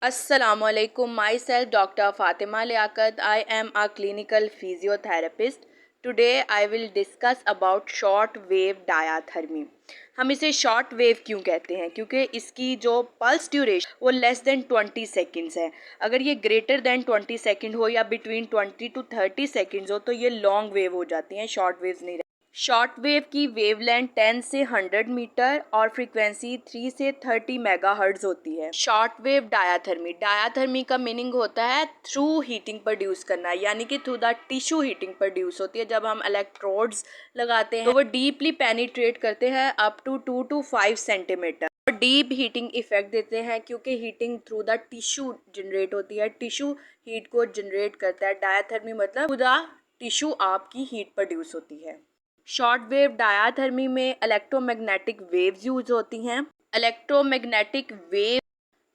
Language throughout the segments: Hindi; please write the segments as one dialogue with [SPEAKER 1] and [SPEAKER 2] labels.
[SPEAKER 1] Assalamualaikum. Myself Dr. Fatima Liaquat. I am a clinical physiotherapist. Today I will discuss about short wave diathermy. हम इसे शॉर्ट वेव क्यों कहते हैं? क्योंकि इसकी जो पल्स ड्यूरेशन वो लेस देन 20 सेकेंड्स है। अगर ये ग्रेटर देन 20 सेकेंड हो या बिटवीन 20 to 30 सेकेंड्स हो तो ये लॉन्ग वेव हो जाती हैं, शॉर्ट वेव्स नहीं। शॉर्ट वेव की वेवलेंथ 10 से 100 मीटर और फ्रीक्वेंसी 3 से 30 मेगाहर्ट्ज होती है। शॉर्ट वेव डायाथर्मी का मीनिंग होता है थ्रू हीटिंग प्रोड्यूस करना, यानी कि through the tissue heating produce होती है। जब हम इलेक्ट्रोड्स लगाते हैं तो वो डीपली पेनिट्रेट करते हैं अप टू 2 to 5 सेंटीमीटर और डीप हीटिंग इफेक्ट देते हैं, क्योंकि heating through the tissue generate होती है। टिश्यू हीट को जनरेट करता है। डायाथर्मी मतलब थ्रू द टिश्यू आपकी हीट प्रोड्यूस होती है। शॉर्ट वेव डायाथर्मी में इलेक्ट्रोमैग्नेटिक वेव्स यूज होती हैं। Electromagnetic wave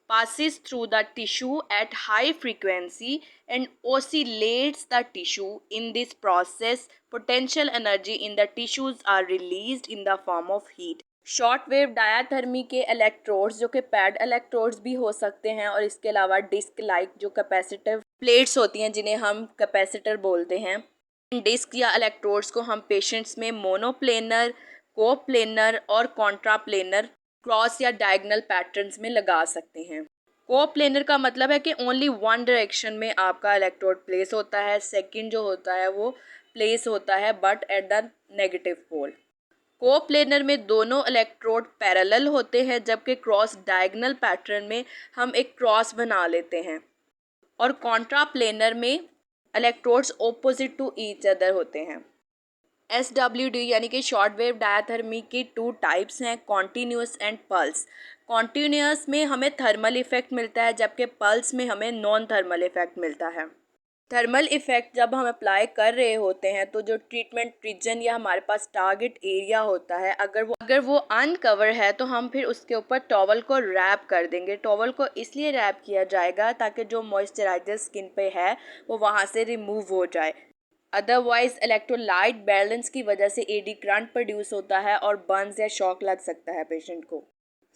[SPEAKER 1] passes through the tissue at high frequency and oscillates the tissue. In this process, potential energy in the tissues are released in the form of heat. Short wave डायाथर्मी के इलेक्ट्रोड्स जो कि पैड इलेक्ट्रोड्स भी हो सकते हैं और इसके अलावा डिस्क लाइक जो कैपेसिटिव प्लेट्स होती हैं जिन्हें हम कैपेसिटर बोलते हैं। डिस्क या इलेक्ट्रोड्स को हम पेशेंट्स में मोनोप्लेनर, कोप्लेनर और कॉन्ट्राप्लेनर क्रॉस या डायगोनल पैटर्न्स में लगा सकते हैं। कोप्लेनर का मतलब है कि ओनली वन डायरेक्शन में आपका इलेक्ट्रोड प्लेस होता है। सेकंड जो होता है वो प्लेस होता है but at the negative pole. Coplanar में दोनों इलेक्ट्रोड पैरेलल होते हैं, जबकि क्रॉस डायगोनल पैटर्न में हम एक क्रॉस बना लेते हैं। और कॉन्ट्राप्लेनर में electrodes opposite to each other होते हैं। SWD यानी कि शॉर्ट वेव डायाथर्मी की 2 टाइप्स हैं, कॉन्टीन्यूस एंड पल्स। कॉन्टीन्यूस में हमें थर्मल इफेक्ट मिलता है, जबकि पल्स में हमें नॉन थर्मल इफेक्ट मिलता है। थर्मल इफेक्ट जब हम अप्लाई कर रहे होते हैं तो जो ट्रीटमेंट रीजन या हमारे पास टारगेट एरिया होता है, अगर वो अनकवर है तो हम फिर उसके ऊपर टॉवल को रैप कर देंगे। टॉवल को इसलिए रैप किया जाएगा ताकि जो मॉइस्चराइजर स्किन पे है वो वहाँ से रिमूव हो जाए। अदरवाइज इलेक्ट्रोलाइट बैलेंस की वजह से एडी करंट प्रोड्यूस होता है और बर्न्स या शॉक लग सकता है पेशेंट को।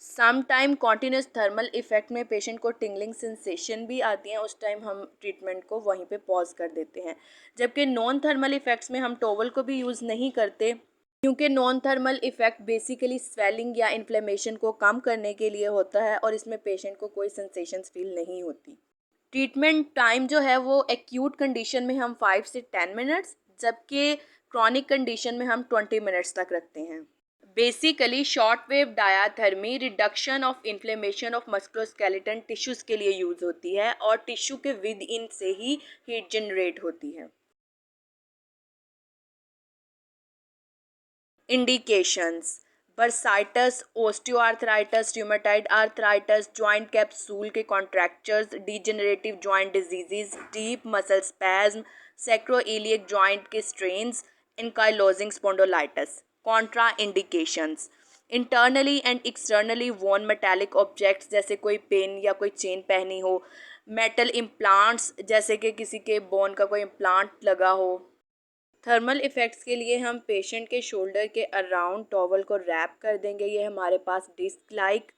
[SPEAKER 1] Some time continuous thermal effect में पेशेंट को टिंगलिंग सेंसेशन भी आती है। उस टाइम हम ट्रीटमेंट को वहीं पे पॉज कर देते हैं। जबकि नॉन थर्मल इफेक्ट्स में हम टॉवल को भी यूज़ नहीं करते, क्योंकि non thermal effect basically swelling या इन्फ्लेमेशन को कम करने के लिए होता है और इसमें पेशेंट को कोई सेंसेशंस फील नहीं होती। ट्रीटमेंट टाइम जो है वो एक्यूट कंडीशन में हम 5 से 10 मिनट्स, जबकि क्रॉनिक कंडीशन में हम 20 मिनट्स तक रखते हैं। Basically short wave diathermy reduction of inflammation of musculoskeleton tissues के लिए यूज़ होती है और टिश्यू के विद इन से ही हीट जनरेट होती है। Indications: bursitis, osteoarthritis, rheumatoid arthritis, joint capsule के contractures, degenerative joint diseases, deep muscle spasm, sacroiliac joint के strains, ankylosing spondylolitis. Contraindications: internally and externally worn metallic objects जैसे कोई पेन या कोई चेन पहनी हो, मेटल इम्प्लांट्स जैसे कि किसी के बोन का कोई इम्प्लांट लगा हो। थर्मल इफ़ेक्ट्स के लिए हम पेशेंट के शोल्डर के अराउंड टॉवल को रैप कर देंगे। ये हमारे पास डिस्क लाइक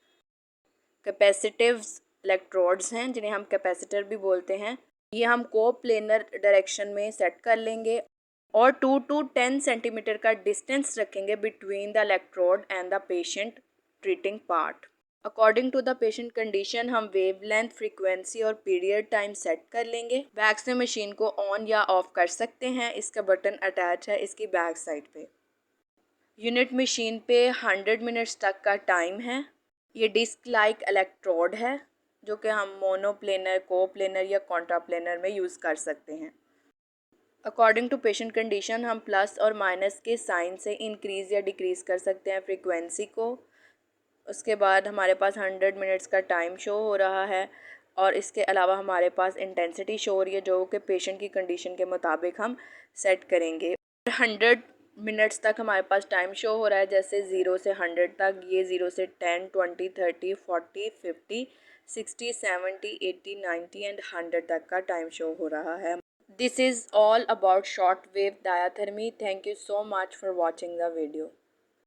[SPEAKER 1] कैपेसिटिव्स इलेक्ट्रोड्स हैं जिन्हें हम कैपेसिटर भी बोलते हैं। ये हम कोप्लेनर डायरेक्शन में सेट कर लेंगे और 2 to 10 सेंटीमीटर का डिस्टेंस रखेंगे between the electrode and the patient treating part. According to the patient condition हम वेवलेंथ, फ्रीक्वेंसी और पीरियड टाइम सेट कर लेंगे। बैक से मशीन को ऑन या ऑफ कर सकते हैं। इसका बटन अटैच है इसकी बैक साइड पे। यूनिट मशीन पे 100 मिनट्स तक का टाइम है। ये डिस्क लाइक इलेक्ट्रोड है जो कि हम मोनोप्लेनर, कोप्लेनर या कॉन्ट्राप्लेनर में यूज़ कर सकते हैं। अकॉर्डिंग टू पेशेंट कंडीशन हम प्लस और माइनस के साइन से इंक्रीज़ या डिक्रीज़ कर सकते हैं फ्रीक्वेंसी को। उसके बाद हमारे पास 100 मिनट्स का टाइम शो हो रहा है और इसके अलावा हमारे पास इंटेंसिटी शो हो रही है जो कि पेशेंट की कंडीशन के मुताबिक हम सेट करेंगे। 100 मिनट्स तक हमारे पास टाइम शो हो रहा है, जैसे 0 से 100 तक। ये 0 से 10, 20, 30, 40, 50, 60, 70, 80, 90 एंड 100 तक का टाइम शो हो रहा है। This is all about short wave diathermy. Thank you so much for watching the video.